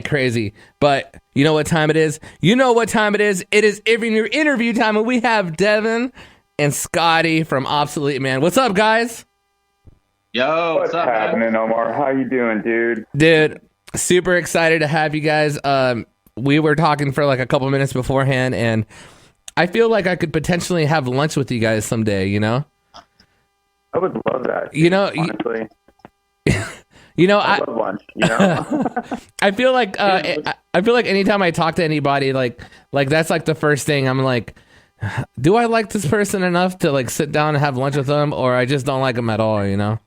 like crazy. But you know what time it is? You know what time it is? It is interview time, and we have Devin and Scotty from Obsolete, man. What's up, guys? Yo, what's up, happening, man? Omar? How you doing, dude? Dude, super excited to have you guys. We were talking for like a couple minutes beforehand, and I feel like I could potentially have lunch with you guys someday, you know? I would love that. You know, honestly. I love lunch, you know? I feel like anytime I talk to anybody, like that's like the first thing I'm like, do I like this person enough to like sit down and have lunch with them, or I just don't like them at all, you know?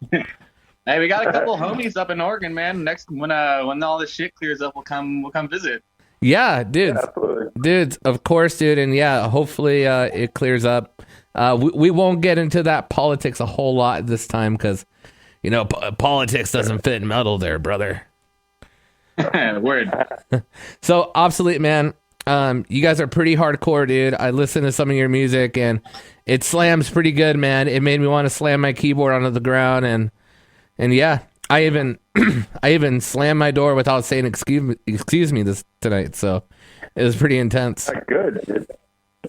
Hey, we got a couple homies up in Oregon, man. Next, when all this shit clears up, we'll come visit. Yeah, dudes. Absolutely. Dudes, of course, dude. And yeah, hopefully it clears up. We won't get into that politics a whole lot this time because, you know, politics doesn't fit in metal there, brother. Word. So, Obsolete, man, you guys are pretty hardcore, dude. I listened to some of your music, and it slams pretty good, man. It made me want to slam my keyboard onto the ground, and yeah, I even slammed my door without saying excuse me this tonight. So it was pretty intense. Good.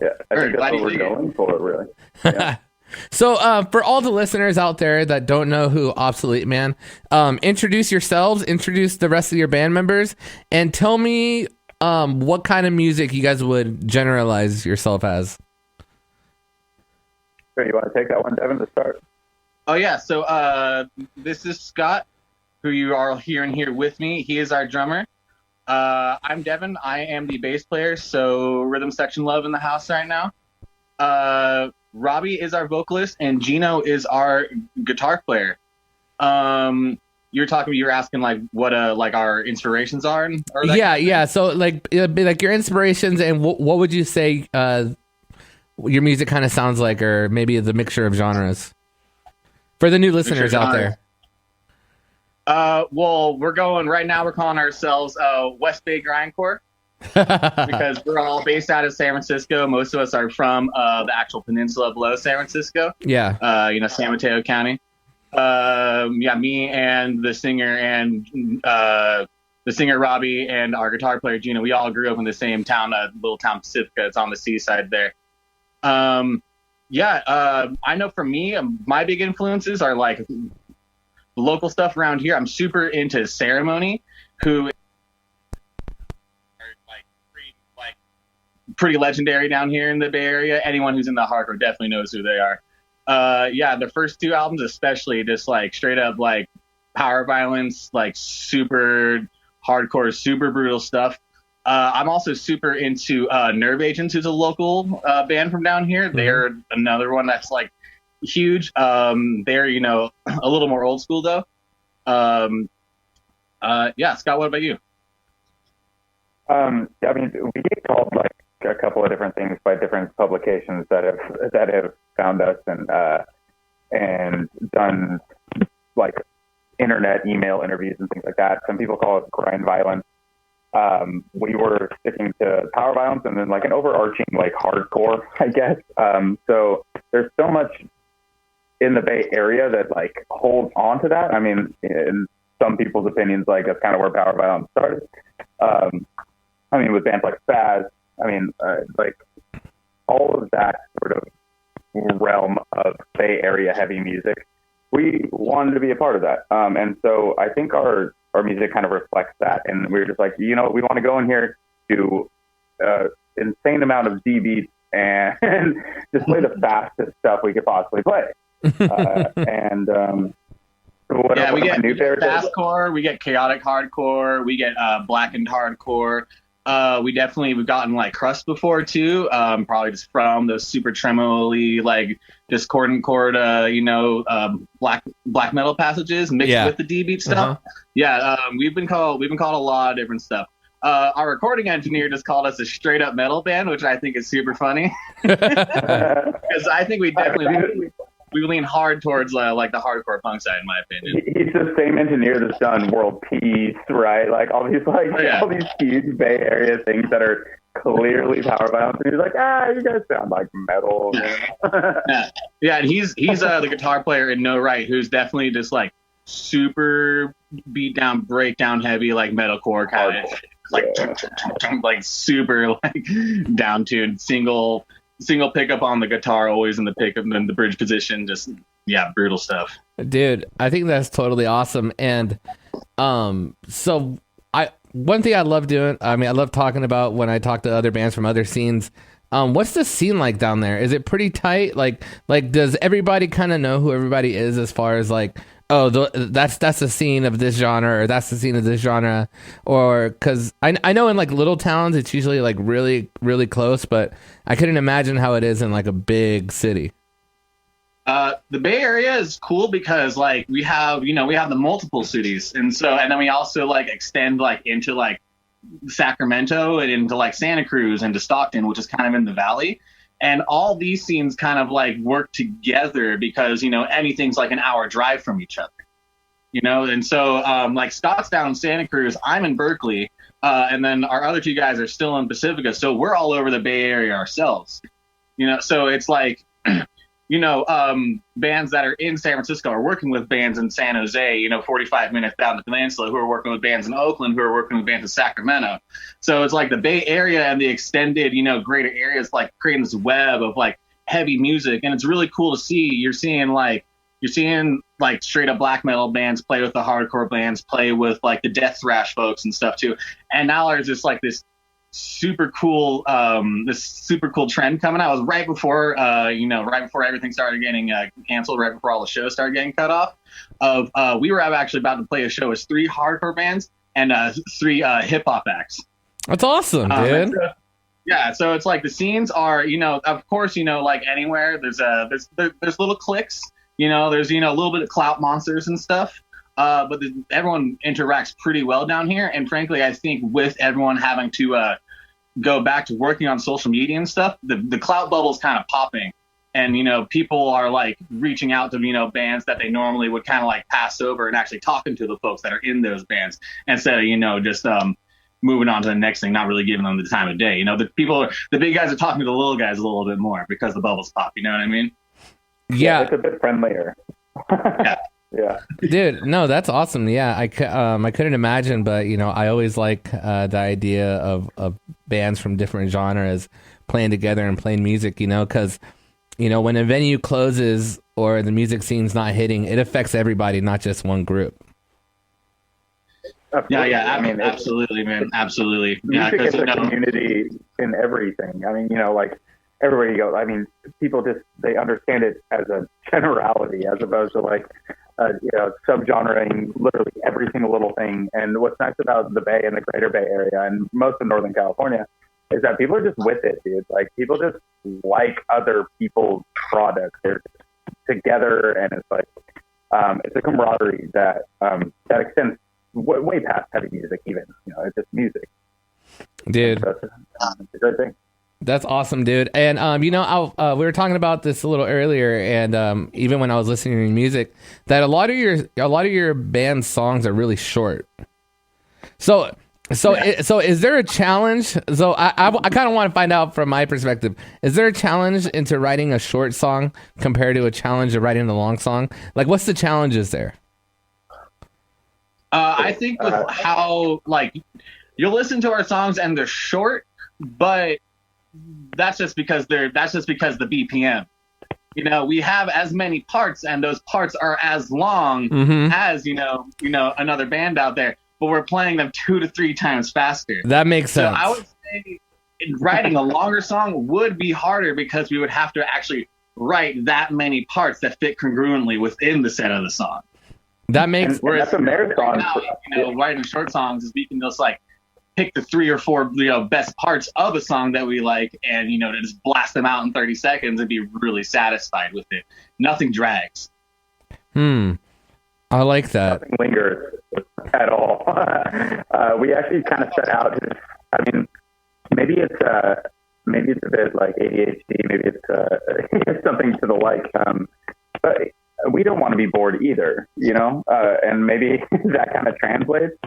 Yeah, I think that's what we're going for, really. Yeah. So for all the listeners out there that don't know who Obsolete, man, introduce yourselves, introduce the rest of your band members, and tell me what kind of music you guys would generalize yourself as. So you want to take that one, Devin, to start? Oh, yeah. So this is Scott, who you are hearing here with me. He is our drummer. I'm Devin. I am the bass player, so rhythm section love in the house right now. Robbie is our vocalist, and Gino is our guitar player. You were asking like what like our inspirations are. Yeah. So like your inspirations, and what would you say your music kind of sounds like, or maybe the mixture of genres? For the new listeners out there. Well, we're calling ourselves West Bay Grindcore because we're all based out of San Francisco. Most of us are from the actual peninsula below San Francisco. Yeah. San Mateo County. Me and the singer Robbie and our guitar player Gina, we all grew up in the same town, little town Pacifica. It's on the seaside there. I know for me, my big influences are like local stuff around here. I'm super into Ceremony, who are pretty legendary down here in the Bay Area. Anyone who's in the hardcore definitely knows who they are. The first two albums especially, just like straight up like power violence, like super hardcore, super brutal stuff. I'm also super into Nerve Agents, who's a local band from down here. Mm-hmm. They're another one that's like huge. They're, a little more old school though. Scott, what about you? We get called like a couple of different things by different publications that have found us and done like internet email interviews and things like that. Some people call it grind violence. We were sticking to power violence and then like an overarching like hardcore, I guess. So there's so much in the Bay Area that like holds on to that. I mean, in some people's opinions, like that's kind of where power violence started. With bands like Spaz, like all of that sort of realm of Bay Area heavy music, we wanted to be a part of that. And so I think our music kind of reflects that. And we were just like, we want to go in here to insane amount of D beats and just play the fastest stuff we could possibly play. We get fastcore, we get chaotic hardcore, we get blackened hardcore. We've gotten like crust before too, probably just from those super tremolo-y, like just chord and chord, black metal passages mixed with the D beat stuff. Uh-huh. We've been called a lot of different stuff. Our recording engineer just called us a straight up metal band, which I think is super funny because I think we lean hard towards like the hardcore punk side, in my opinion. He's the same engineer that's done World Peace, right? Like all these all these huge Bay Area things that are clearly power violence. And he's like, you guys sound like metal. And he's the guitar player in No Right, who's definitely just like super beat down, breakdown heavy, like metalcore kind of like super like down tuned, single pickup on the guitar, always in the pickup and the bridge position. Just brutal stuff. Dude, I think that's totally awesome. And so one thing I love doing, I mean, I love talking about when I talk to other bands from other scenes. What's the scene like down there? Is it pretty tight? Like does everybody kind of know who everybody is as far as like, oh, that's the scene of this genre, or that's the scene of this genre? Or because I know in like little towns it's usually like really, really close, but I couldn't imagine how it is in like a big city. The Bay Area is cool because like we have the multiple cities, and then we also like extend like into like Sacramento and into like Santa Cruz and to Stockton, which is kind of in the valley. And all these scenes kind of like work together because, anything's like an hour drive from each other, and so like Scott's down in Santa Cruz, I'm in Berkeley, and then our other two guys are still in Pacifica. So we're all over the Bay Area ourselves, so it's like, bands that are in San Francisco are working with bands in San Jose, 45 minutes down the peninsula, who are working with bands in Oakland, who are working with bands in Sacramento. So it's like the Bay Area and the extended, greater areas, like creating this web of like heavy music. And it's really cool to see. You're seeing like straight up black metal bands play with the hardcore bands, play with like the death thrash folks and stuff too. And now there's just like this super cool trend coming out. It was right before everything started getting canceled, right before all the shows started getting cut off. We were actually about to play a show as 3 hardcore bands and 3 hip hop acts. That's awesome, dude. So it's like the scenes are, of course, like anywhere there's little cliques, there's a little bit of clout monsters and stuff. But everyone interacts pretty well down here. And frankly, I think with everyone having to go back to working on social media and stuff, the clout bubble's kind of popping. And, people are like reaching out to, bands that they normally would kind of like pass over and actually talking to the folks that are in those bands instead of, just moving on to the next thing, not really giving them the time of day. The big guys are talking to the little guys a little bit more because the bubbles pop. You know what I mean? Yeah. It's a bit friendlier. Yeah, dude, no, that's awesome. Yeah, I couldn't imagine, but I always like the idea of bands from different genres playing together and playing music. Because when a venue closes or the music scene's not hitting, it affects everybody, not just one group. Absolutely. Yeah. I mean, absolutely, man, absolutely. Music is a community in everything. I mean, like everywhere you go. I mean, people they understand it as a generality as opposed to like. Subgenreing literally every single little thing. And what's nice about the Bay and the Greater Bay Area and most of Northern California is that people are just with it, dude. Like people just like other people's products. They're together, and it's like it's a camaraderie that extends way past heavy music. Even it's just music, dude. So, it's a great thing. That's awesome, dude. And we were talking about this a little earlier, and even when I was listening to your music, that a lot of your band's songs are really short. So is there a challenge? So I kind of want to find out from my perspective. Is there a challenge into writing a short song compared to a challenge of writing a long song? Like, what's the challenges there? I think with how like you'll listen to our songs and they're short, but that's just because the BPM. We have as many parts, and those parts are as long as another band out there, but we're playing them 2 to 3 times faster. That makes sense. So I would say writing a longer song would be harder because we would have to actually write that many parts that fit congruently within the set of the song. That makes. And that's a marathon. Now, writing short songs is we can just like pick the 3 or 4 best parts of a song that we like, and to just blast them out in 30 seconds and be really satisfied with it. Nothing drags. I like that. Nothing lingers at all. We actually kind of set out. I mean, maybe it's a bit like ADHD. Maybe it's something to the like. But we don't want to be bored either, and maybe that kind of translates.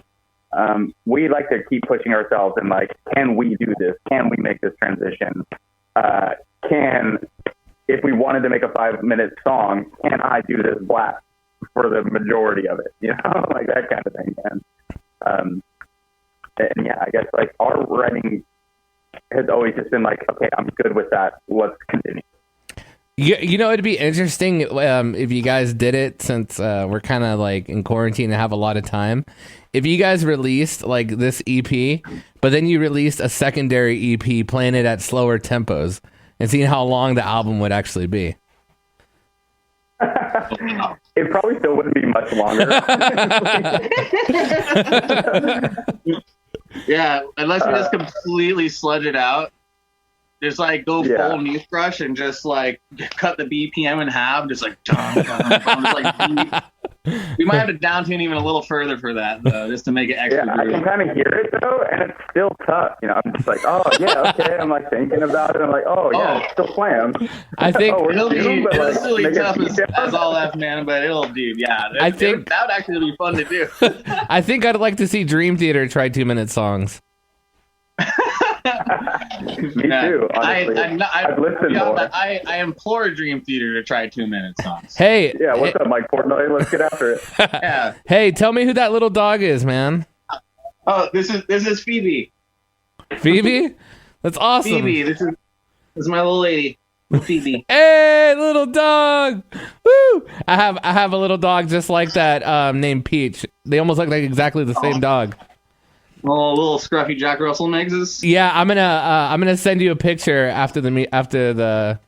We like to keep pushing ourselves and like, can we do this? Can we make this transition? If we wanted to make a 5-minute song, can I do this blast for the majority of it? Like that kind of thing. And And yeah, I guess like our writing has always just been like, okay, I'm good with that. Let's continue. You know, it'd be interesting if you guys did it, since we're kind of like in quarantine and have a lot of time. If you guys released like this EP, but then you released a secondary EP playing it at slower tempos and seeing how long the album would actually be. It probably still wouldn't be much longer. Yeah, unless we just completely sludge it out. Just like go full Mute Brush and just like cut the BPM in half, just like dun, dun, dun, just like we might have to down tune even a little further for that though, just to make it extra. Yeah, I can kind of hear it though, and it's still tough. You know, I'm just like, oh yeah, okay. I'm like thinking about it. I'm like, oh yeah, it's still slam. I think it'll be tough as all F, man, but it'll do. Yeah, I think that would actually be fun to do. I think I'd like to see Dream Theater try 2-minute songs. Me too. Honestly, I've listened more. I implore Dream Theater to try 2-minute songs. Hey, yeah, what's up, Mike Portnoy? Let's get after it. Yeah. Hey, tell me who that little dog is, man. Oh, this is Phoebe. Phoebe? That's awesome. Phoebe, this is my little lady, Phoebe. Hey, little dog! Woo! I have a little dog just like that, named Peach. They almost look like exactly the same dog. Oh, little scruffy Jack Russell Meggses. Yeah, I'm gonna send you a picture after the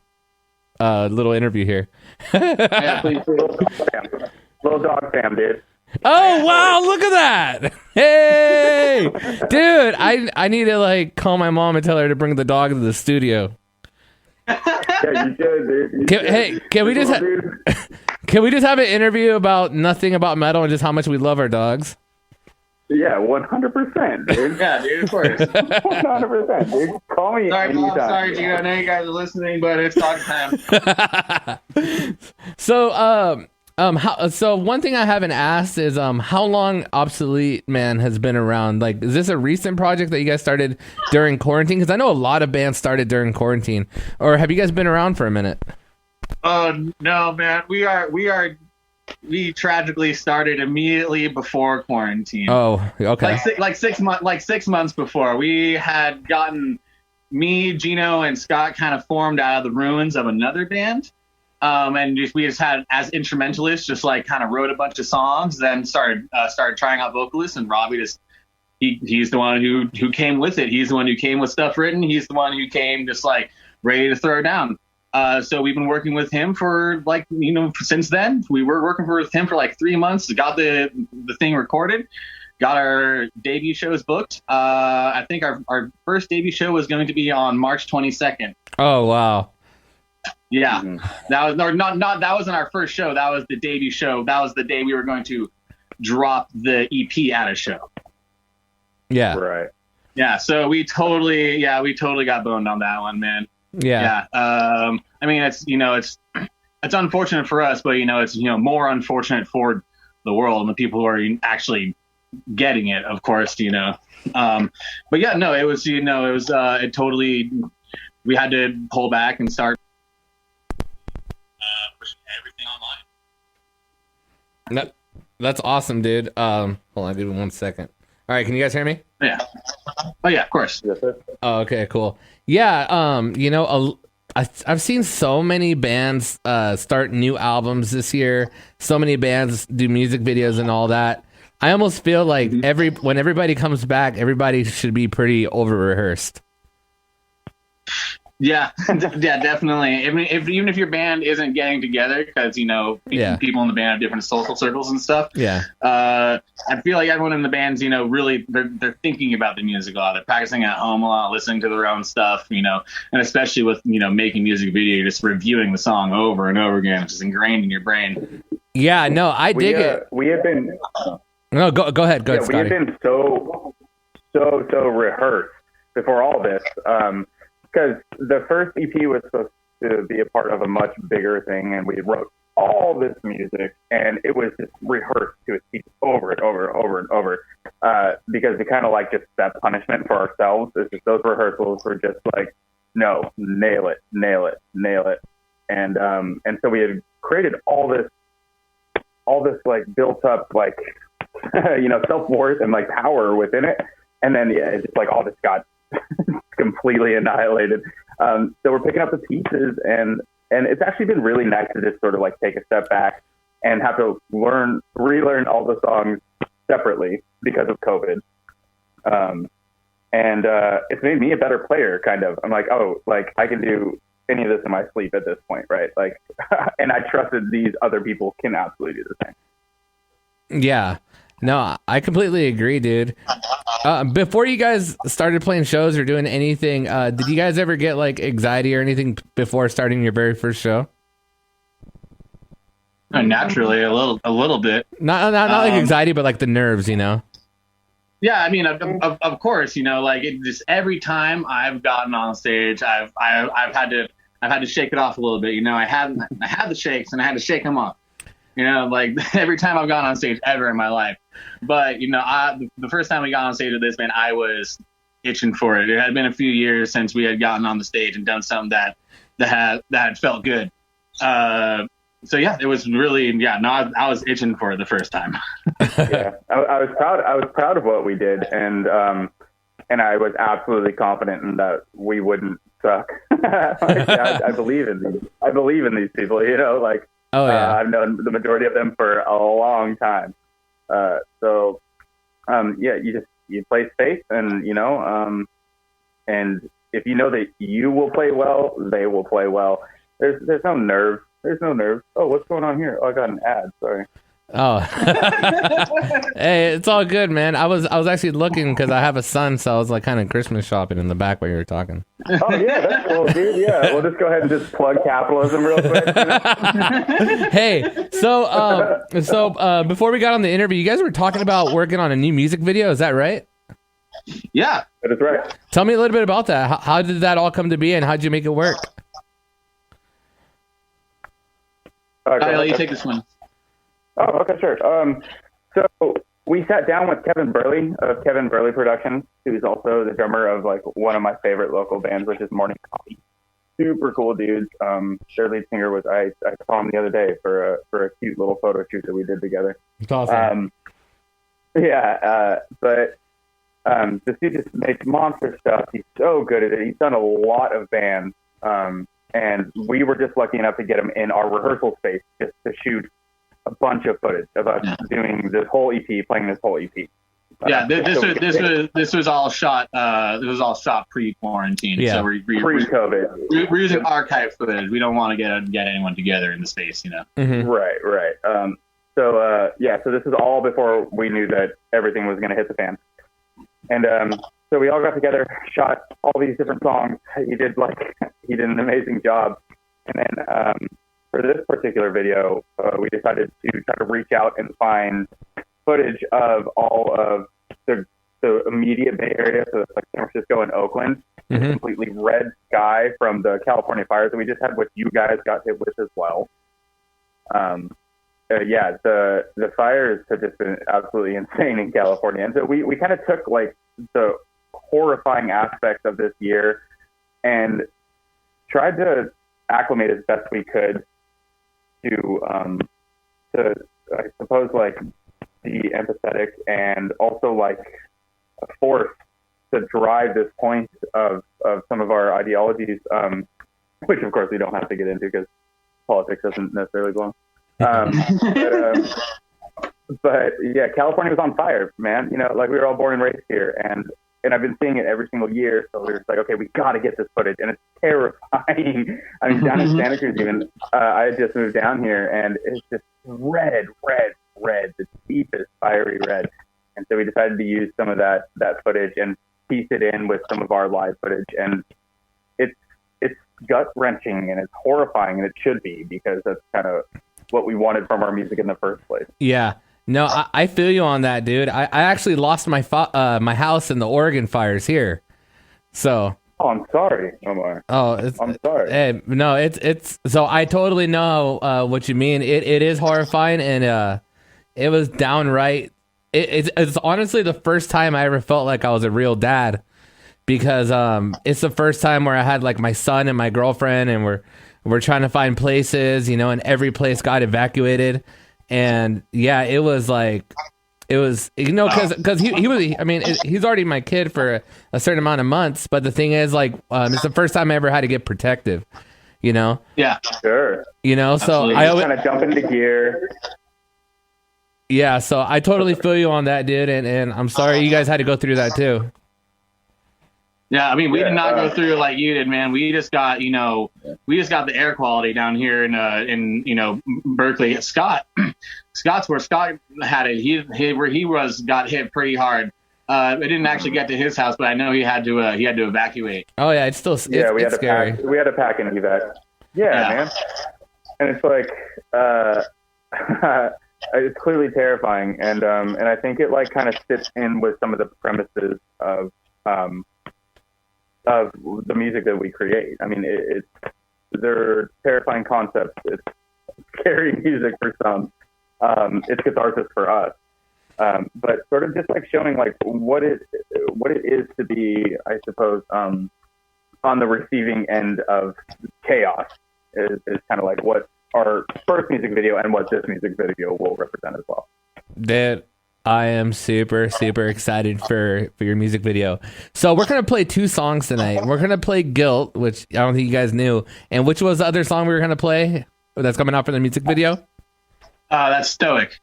little interview here. Yeah, please. Little dog fam, dude. Oh wow, look at that! Hey, dude, I need to like call my mom and tell her to bring the dog to the studio. Yeah, you should, dude. Hey, can we just have an interview about nothing about metal and just how much we love our dogs? Yeah, 100%, dude. Yeah, dude, of course. 100%, dude. Call me Sorry, anytime. Mom, sorry, Gino. I know you guys are listening, but it's dog time. So one thing I haven't asked is how long Obsolete Man has been around. Like, is this a recent project that you guys started during quarantine? Because I know a lot of bands started during quarantine. Or have you guys been around for a minute? No, man. We tragically started immediately before quarantine. Oh, okay. Like 6 months before. We had gotten me, Gino, and Scott kind of formed out of the ruins of another band. And we just had as instrumentalists, just like kind of wrote a bunch of songs, then started trying out vocalists, and Robbie he's the one who came with it. He's the one who came with stuff written. He's the one who came just like ready to throw down. So we've been working with him for like, since then. We were working with him for like 3 months, got the thing recorded, got our debut shows booked. I think our first debut show was going to be on March 22nd. Oh, wow. Yeah. Mm-hmm. That wasn't our first show. That was the debut show. That was the day we were going to drop the EP at a show. Yeah. Right. Yeah. So we totally got boned on that one, man. Yeah. I mean, it's unfortunate for us, but it's more unfortunate for the world and the people who are actually getting it, of course. But yeah, no, it was it totally. We had to pull back and start pushing everything online. No, that's awesome, dude. Hold on, give me 1 second. All right, can you guys hear me? Yeah. Oh yeah, of course. Yes, sir. Oh, okay, cool. Yeah, I've seen so many bands start new albums this year. So many bands do music videos and all that. I almost feel like when everybody comes back, everybody should be pretty over rehearsed. Yeah, definitely. I mean, even if your band isn't getting together, because people in the band have different social circles and stuff. Yeah. I feel like everyone in the band's really they're thinking about the music a lot. They're practicing at home a lot, listening to their own stuff. And especially with making music video, you're just reviewing the song over and over again. It's just ingrained in your brain. Yeah. No, I dig it. We have been. No, go ahead. Go ahead, Scotty. We have been so rehearsed before all this. Because the first EP was supposed to be a part of a much bigger thing, and we wrote all this music, and it was just rehearsed to a T over and over and over and over. Because we kind of like just that punishment for ourselves. It's just those rehearsals were just like, no, nail it. And so we had created all this like built up like self-worth and like power within it. and then it's just like all this got completely annihilated. So we're picking up the pieces, and it's actually been really nice to just sort of like take a step back and have to relearn all the songs separately because of COVID. And it's made me a better player, kind of. I'm like, oh, like I can do any of this in my sleep at this point, right? Like, and I trusted these other people can absolutely do the same. Yeah. No, I completely agree, dude. Before you guys started playing shows or doing anything, did you guys ever get like anxiety or anything before starting your very first show? Naturally, a little bit. Not like anxiety, but like the nerves, you know? Yeah, I mean, of course, you know, like it just every time I've gotten on stage, I've had to shake it off a little bit. You know, I had the shakes and I had to shake them off. You know, like every time I've gone on stage ever in my life. But you know, the first time we got on stage with this band, I was itching for it. It had been a few years since we had gotten on the stage and done something that had felt good. So yeah, it was really I was itching for it the first time. Yeah, I was proud. I was proud of what we did, and I was absolutely confident in that we wouldn't suck. I believe in these. I believe in these people. You know, like I've known the majority of them for a long time. You play safe, and you know, and if you know that you will play well, they will play well. There's no nerve. There's no nerve. Oh, what's going on here? Oh, I got an ad. Sorry. Oh, hey, it's all good, man. I was actually looking because I have a son, so I was like kind of Christmas shopping in the back while you were talking. Oh yeah, that's cool, dude. Yeah, we'll just go ahead and just plug capitalism real quick. You know? Hey, so before we got on the interview, you guys were talking about working on a new music video. Is that right? Yeah, that is right. Tell me a little bit about that. How did that all come to be, and how did you make it work? I'll let you take this one. Oh, okay, sure. So we sat down with Kevin Burley of Kevin Burley Productions, who's also the drummer of like one of my favorite local bands, which is Morning Coffee. Super cool dude. Their lead singer was I saw him the other day for a cute little photo shoot that we did together. It's awesome. But this dude just makes monster stuff. He's so good at it. He's done a lot of bands. And we were just lucky enough to get him in our rehearsal space just to shoot a bunch of footage of us doing this whole EP, playing this whole EP. Yeah, this was all shot. This was all shot pre-quarantine. Yeah. So we're pre-COVID. We're using archive footage. We don't want to get anyone together in the space, you know. Mm-hmm. Right. So this is all before we knew that everything was going to hit the fan. And so we all got together, shot all these different songs. He did an amazing job. And then for this particular video, we decided to try to reach out and find footage of all of the immediate Bay Area, so it's like San Francisco and Oakland, completely red sky from the California fires that we just had, which you guys got hit with as well. The fires have just been absolutely insane in California. And so we kind of took like the horrifying aspects of this year and tried to acclimate as best we could to I suppose like be empathetic and also like a force to drive this point of some of our ideologies, which of course we don't have to get into because politics doesn't necessarily belong. But yeah, California was on fire, man. You know, like we were all born and raised here, and I've been seeing it every single year. So we were just like, okay, we got to get this footage, and it's terrifying. I mean, down in Santa Cruz, even I had just moved down here, and it's just red, the deepest fiery red. And so we decided to use some of that footage and piece it in with some of our live footage, and it's gut wrenching and it's horrifying, and it should be because that's kind of what we wanted from our music in the first place. Yeah. No, I feel you on that, dude. I actually lost my my house in the Oregon fires here. So. Oh, I'm sorry, Omar. Oh, I'm sorry. Hey, no, it's. So I totally know what you mean. It is horrifying, and it was downright. It's honestly the first time I ever felt like I was a real dad, because it's the first time where I had like my son and my girlfriend, and we're trying to find places, you know, and every place got evacuated. And yeah, it was It was, because he was, I mean, he's already my kid for a certain amount of months, but the thing is, like, it's the first time I ever had to get protective, Yeah. Sure. So Absolutely. I always kind of jump into gear. Yeah, so I totally feel you on that, dude, and I'm sorry you guys had to go through that too. Yeah, I mean, we did not go through it like you did, man. We just got, the air quality down here in Berkeley. Scott's where Scott had it. He where he got hit pretty hard. It didn't actually get to his house, but I know he had to evacuate. Oh yeah, it's still We had scary. we had to pack an evac. Yeah, man. And it's like it's clearly terrifying, and I think it like kind of fits in with some of the premises of the music that we create. I mean, they're terrifying concepts. It's scary music for some. It's catharsis for us. But sort of just like showing like what it is to be, I suppose, on the receiving end of chaos is kind of like what our first music video and what this music video will represent as well. Dude, I am super, super excited for your music video. So we're going to play 2 songs tonight. We're going to play Guilt, which I don't think you guys knew. And which was the other song we were going to play that's coming out for the music video? That's Stoic.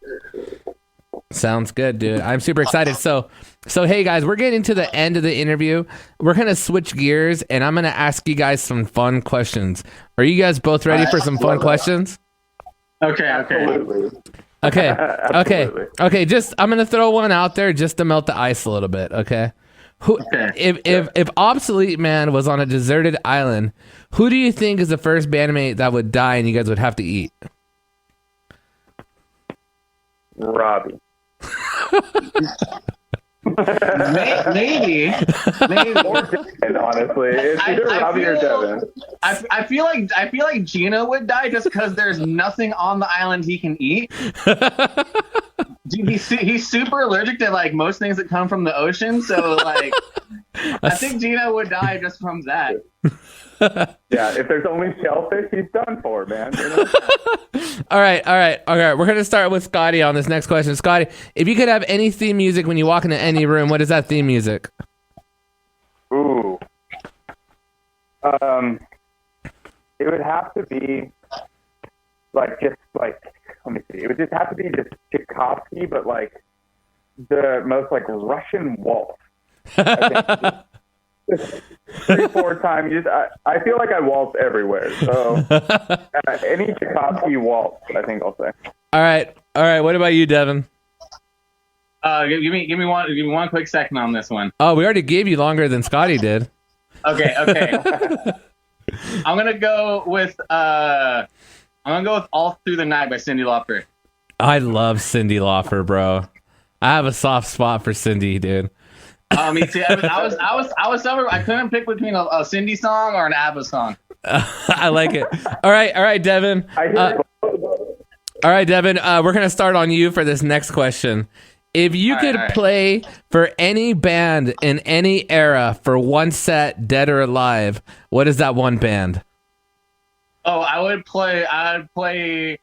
Sounds good, dude. I'm super excited. So hey guys, we're getting to the end of the interview. We're going to switch gears and I'm going to ask you guys some fun questions. Are you guys both ready for some fun questions? Okay. Absolutely. Okay. Absolutely. Okay. Just I'm gonna throw one out there just to melt the ice a little bit. Okay. If Obsolete Man was on a deserted island, who do you think is the first bandmate that would die and you guys would have to eat? Robbie. Maybe. And honestly, it's either Robbie or Devin. I feel like Gino would die just because there's nothing on the island he can eat. He's super allergic to like most things that come from the ocean, so like I think Gino would die just from that. Yeah, if there's only shellfish, he's done for, man. All right. We're gonna start with Scotty on this next question. Scotty, if you could have any theme music when you walk into any room, what is that theme music? Ooh. It would have to be let me see. It would just have to be just Tchaikovsky, but like the most like Russian waltz. I think 3-4 times. I feel like I waltz everywhere. So any Tchaikovsky waltz, I think I'll say. All right. What about you, Devin? Give me one quick second on this one. Oh, we already gave you longer than Scotty did. Okay. I'm gonna go with All Through the Night by Cyndi Lauper. I love Cyndi Lauper, bro. I have a soft spot for Cyndi, dude. Me too. I was somewhere. I couldn't pick between a Cyndi song or an ABBA song. I like it. All right, Devin. We're gonna start on you for this next question. If you could play for any band in any era for one set, dead or alive, what is that one band? Oh, I would play. I would play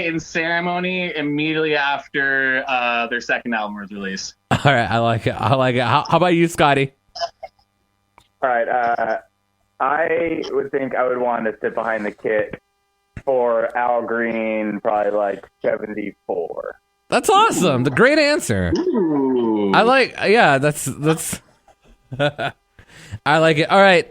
In Ceremony immediately after their second album was released. All right, I like it. How about you, Scotty? All right, I would think I would want to sit behind the kit for Al Green, probably like 74. That's awesome. The great answer. Ooh. I like. Yeah, that's. I like it. All right.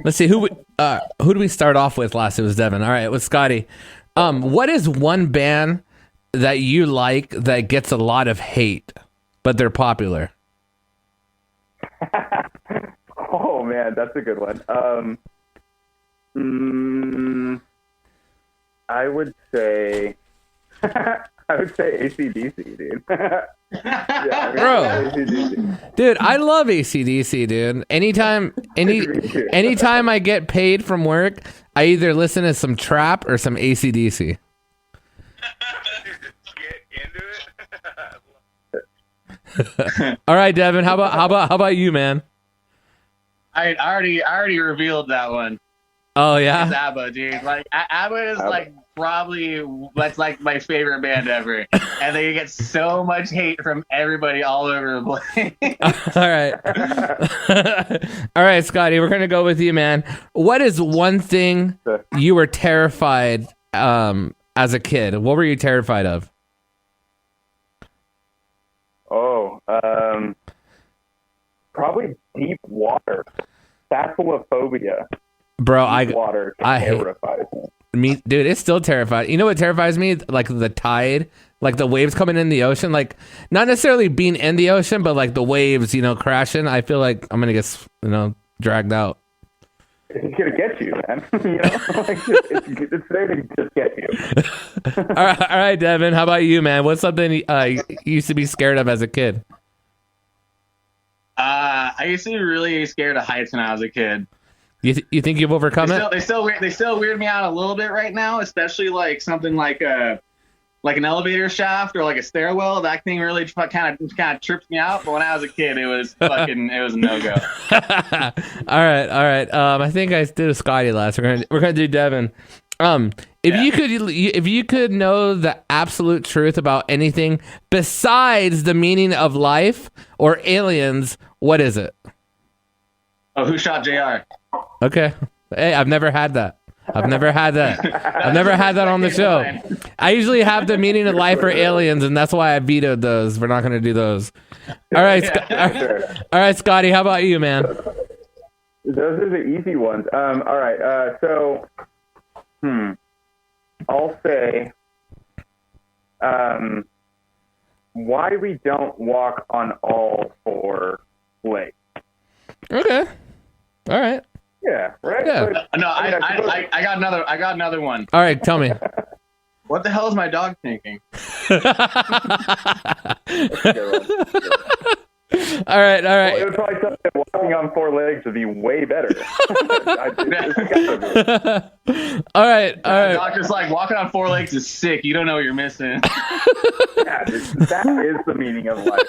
Let's see who do we start off with last? It was Devin. All right, with Scotty. What is one band that you like that gets a lot of hate, but they're popular? Oh man, that's a good one. I would say AC/DC, dude. Yeah, Bro. AC/DC. Dude, I love AC/DC, dude. Anytime I get paid from work, I either listen to some trap or some AC/DC. All right, Devin. How about you, man? I already revealed that one. Oh yeah. It's ABBA, dude. Like ABBA is like probably that's like my favorite band ever, and they get so much hate from everybody all over the place. All right. All right, Scotty, we're gonna go with you, man. What is one thing you were terrified as a kid? What were you terrified of? Oh, probably deep water. Taphophobia. Bro, Water I hate terrifies me. dude, it's still terrifying. You know what terrifies me? Like the tide, like the waves coming in the ocean, like not necessarily being in the ocean, but like the waves, crashing. I feel like I'm gonna get, dragged out. It's gonna get you, man. It's there to just get you. All right, Devin. How about you, man? What's something you used to be scared of as a kid? I used to be really scared of heights when I was a kid. You think you've overcome it? They still weird me out a little bit right now, especially like something like an elevator shaft or like a stairwell. That thing really kind of tripped me out. But when I was a kid, it was a no go. All right. I think I did a Scotty last. We're gonna do Devin. If you could know the absolute truth about anything besides the meaning of life or aliens, what is it? Oh, who shot JR? Okay. Hey, I've never had that. I've never had that on the show. I usually have the meaning of life or aliens, and that's why I vetoed those. We're not going to do those. All right, all right, Scotty. How about you, man? Those are the easy ones. All right. So, I'll say, why we don't walk on all four legs. Okay. All right. Yeah. Right. Yeah. No, I got another one. All right. Tell me. What the hell is my dog thinking? All right. Well, it would probably tell that walking on four legs would be way better. All right. The doctor's like, walking on four legs is sick. You don't know what you're missing. Yeah, that is the meaning of life.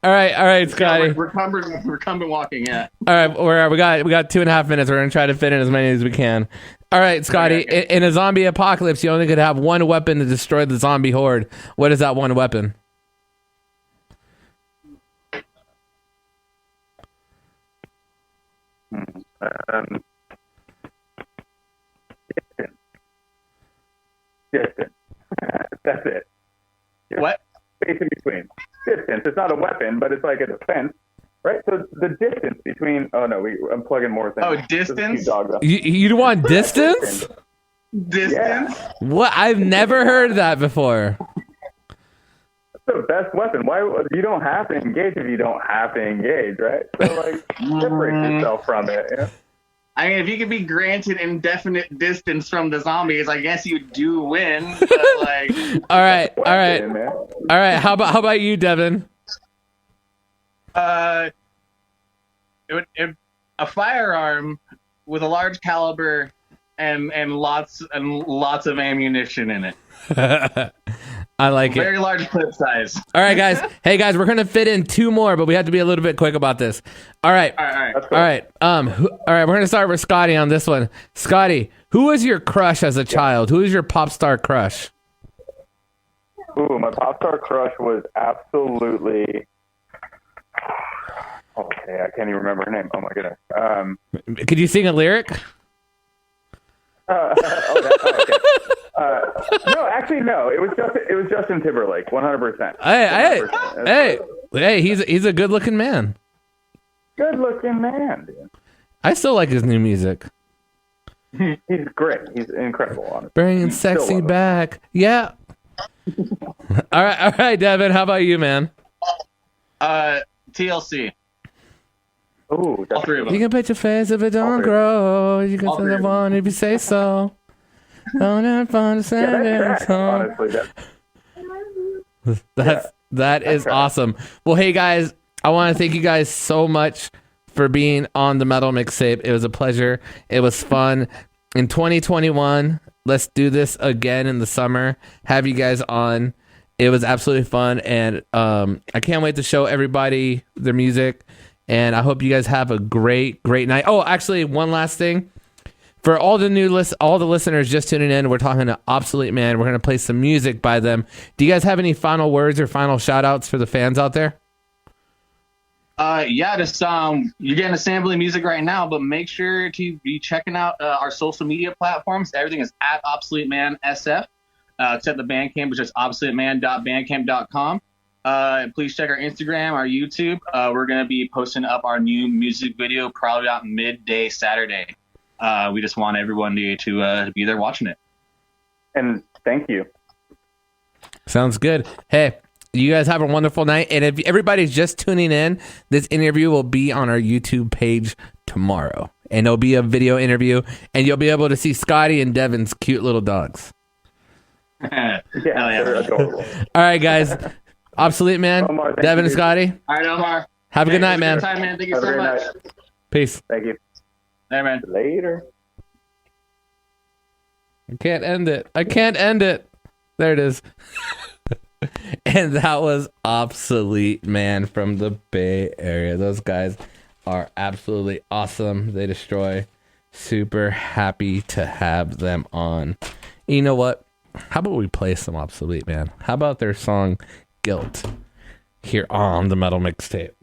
All right, Scotty. Recumbent walking, yeah. All right, we got 2.5 minutes. We're gonna try to fit in as many as we can. All right, Scotty. Okay. In a zombie apocalypse, you only could have one weapon to destroy the zombie horde. What is that one weapon? Distance. That's it. What? Space in between. Distance. It's not a weapon, but it's like a defense, right? So the distance between. Oh no, I'm plugging more things. Oh, distance. You want distance? Distance. Yeah. What? I've never heard that before. That's the best weapon. Why? You don't have to engage if you don't have to engage, right? So like, separate yourself from it. Yeah? I mean, if you could be granted indefinite distance from the zombies, I guess you do win. But like, all right. How about you, Devin? a firearm with a large caliber and lots of ammunition in it. I like it. Very large clip size. All right, guys. Hey, guys, we're gonna fit in 2 more, but we have to be a little bit quick about this. All right. All right. That's cool. All right. We're gonna start with Scotty on this one. Scotty, who was your crush as a child? Who was your pop star crush? Ooh, my pop star crush was absolutely. Okay, I can't even remember her name. Oh my goodness. Could you sing a lyric? Okay. No, actually, no. It was Justin Timberlake, 100%. Hey, he's a good looking man. Good looking man, dude. I still like his new music. He's great. He's incredible, honestly. Bringing sexy back. Yeah. All right, Devin. How about you, man? TLC. Ooh, All three of them. You can put your face if it don't grow. You can All say three the of them. one if you say so. Don't have fun to say that track, honestly, that is awesome. Well, hey guys, I want to thank you guys so much for being on the Metal Mixtape. It was a pleasure. It was fun. In 2021, let's do this again in the summer. Have you guys on. It was absolutely fun, and I can't wait to show everybody their music. And I hope you guys have a great night. Oh, actually, one last thing. For all the listeners just tuning in, we're talking to Obsolete Man. We're going to play some music by them. Do you guys have any final words or final shout outs for the fans out there? Yeah, just you're getting a sample of music right now, but make sure to be checking out our social media platforms. Everything is at Obsolete Man SF. Except the Bandcamp, which is obsoleteman.bandcamp.com. Please check our Instagram, our YouTube. We're going to be posting up our new music video probably about midday Saturday. We just want everyone to be there watching it. And thank you. Sounds good. Hey, you guys have a wonderful night. And if everybody's just tuning in, this interview will be on our YouTube page tomorrow. And it'll be a video interview. And you'll be able to see Scotty and Devin's cute little dogs. Yeah, they're adorable. All right, guys. Obsolete Man, Omar, Devin and Scotty. All right, Omar. Have a good night, man. Good time, man. Thank you Have a so great much. night. Peace. Thank you. There, man. Later. I can't end it. There it is. And that was Obsolete Man from the Bay Area. Those guys are absolutely awesome. They destroy. Super happy to have them on. You know what? How about we play some Obsolete Man? How about their song Guilt here on the Metal Mixtape?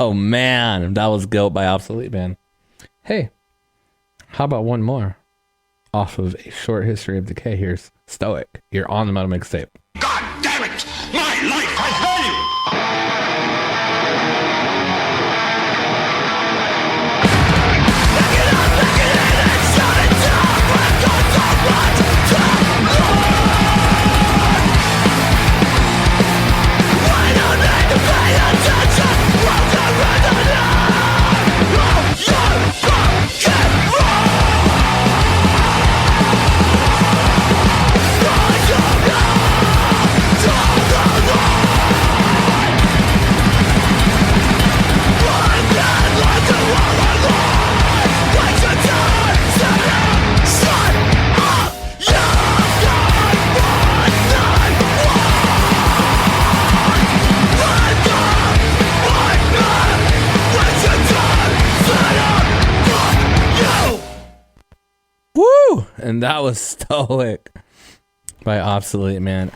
Oh man, that was Guilt by Obsolete Man. Hey, how about one more off of A Short History of Decay? Here's Stoic. You're on the Metal Mixtape. God damn it! My life has value! Run, And that was Stoic by Obsolete, man.